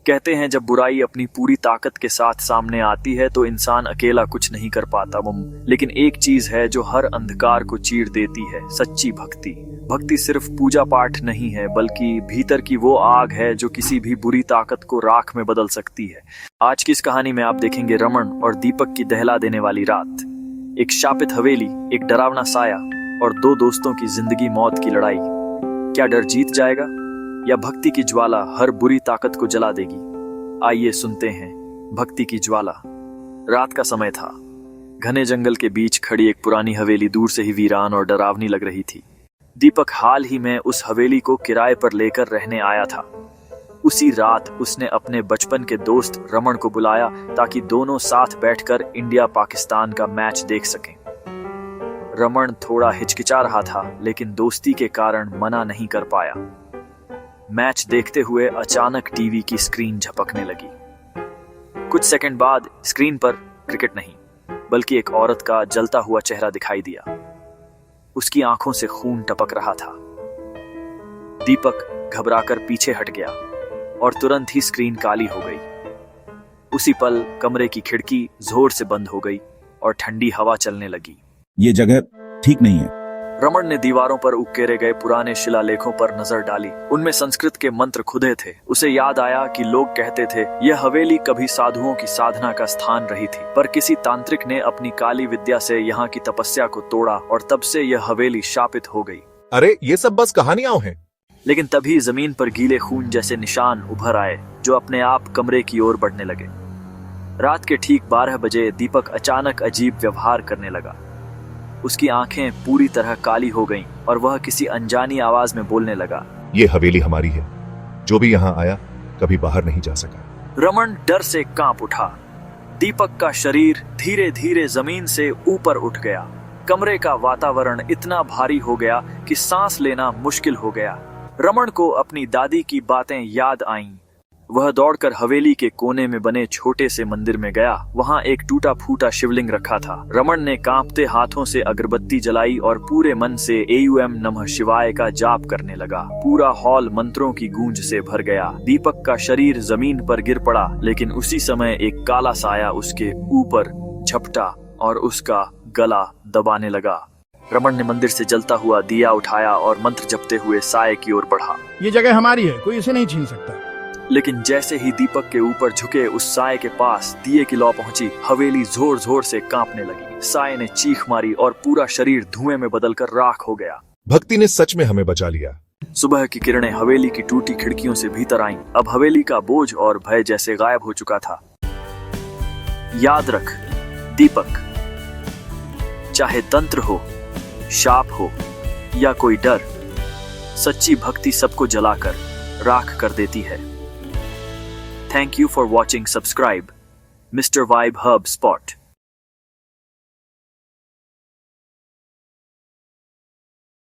कहते हैं जब बुराई अपनी पूरी ताकत के साथ सामने आती है तो इंसान अकेला कुछ नहीं कर पाता लेकिन एक चीज है जो हर अंधकार को चीर देती है, सच्ची भक्ति। भक्ति सिर्फ पूजा पाठ नहीं है बल्कि भीतर की वो आग है जो किसी भी बुरी ताकत को राख में बदल सकती है। आज की इस कहानी में आप देखेंगे रमन और दीपक की दहला देने वाली रात, एक शापित हवेली, एक डरावना साया और दो दोस्तों की जिंदगी मौत की लड़ाई। क्या डर जीत जाएगा या भक्ति की ज्वाला हर बुरी ताकत को जला देगी? आइए सुनते हैं भक्ति की ज्वाला। रात का समय था। घने जंगल के बीच खड़ी एक पुरानी हवेली दूर से ही वीरान और डरावनी लग रही थी। दीपक हाल ही में उस हवेली को किराए पर लेकर रहने आया था। उसी रात उसने अपने बचपन के दोस्त रमन को बुलाया ताकि दोनों साथ बैठकर इंडिया पाकिस्तान का मैच देख सकें। रमन थोड़ा हिचकिचा रहा था लेकिन दोस्ती के कारण मना नहीं कर पाया। मैच देखते हुए अचानक टीवी की स्क्रीन झपकने लगी। कुछ सेकंड बाद स्क्रीन पर क्रिकेट नहीं बल्कि एक औरत का जलता हुआ चेहरा दिखाई दिया। उसकी आंखों से खून टपक रहा था। दीपक घबराकर पीछे हट गया और तुरंत ही स्क्रीन काली हो गई। उसी पल कमरे की खिड़की जोर से बंद हो गई और ठंडी हवा चलने लगी। ये जगह ठीक नहीं है। रमन ने दीवारों पर उकेरे गए पुराने शिलालेखों पर नजर डाली। उनमें संस्कृत के मंत्र खुदे थे। उसे याद आया कि लोग कहते थे यह हवेली कभी साधुओं की साधना का स्थान रही थी, पर किसी तांत्रिक ने अपनी काली विद्या से यहाँ की तपस्या को तोड़ा और तब से यह हवेली शापित हो गई। अरे ये सब बस कहानियां हैं। लेकिन तभी जमीन पर गीले खून जैसे निशान उभर आए जो अपने आप कमरे की ओर बढ़ने लगे। रात के ठीक 12 बजे दीपक अचानक अजीब व्यवहार करने लगा। उसकी आंखें पूरी तरह काली हो गईं और वह किसी अनजानी आवाज में बोलने लगा, ये हवेली हमारी है, जो भी यहाँ आया कभी बाहर नहीं जा सका। रमन डर से कांप उठा। दीपक का शरीर धीरे धीरे जमीन से ऊपर उठ गया। कमरे का वातावरण इतना भारी हो गया कि सांस लेना मुश्किल हो गया। रमन को अपनी दादी की बातें याद आईं। वह दौड़कर हवेली के कोने में बने छोटे से मंदिर में गया। वहां एक टूटा फूटा शिवलिंग रखा था। रमन ने कांपते हाथों से अगरबत्ती जलाई और पूरे मन से एयूएम नमः शिवाय का जाप करने लगा। पूरा हॉल मंत्रों की गूंज से भर गया। दीपक का शरीर जमीन पर गिर पड़ा, लेकिन उसी समय एक काला साया उसके ऊपर झपटा और उसका गला दबाने लगा। रमन ने मंदिर से जलता हुआ दिया उठाया और मंत्र जपते हुए साये की ओर बढ़ा। ये जगह हमारी है, कोई इसे नहीं छीन सकता। लेकिन जैसे ही दीपक के ऊपर झुके उस साये के पास दिए की लौ पहुंची, हवेली जोर जोर से कांपने लगी। साये ने चीख मारी और पूरा शरीर धुएं में बदलकर राख हो गया। भक्ति ने सच में हमें बचा लिया। सुबह की किरणें हवेली की टूटी खिड़कियों से भीतर आईं। अब हवेली का बोझ और भय जैसे गायब हो चुका था। याद रख दीपक, चाहे तंत्र हो, शाप हो या कोई डर, सच्ची भक्ति सबको जलाकर राख कर देती है। Thank you for watching. Subscribe Mr. Vibe Hub Spot.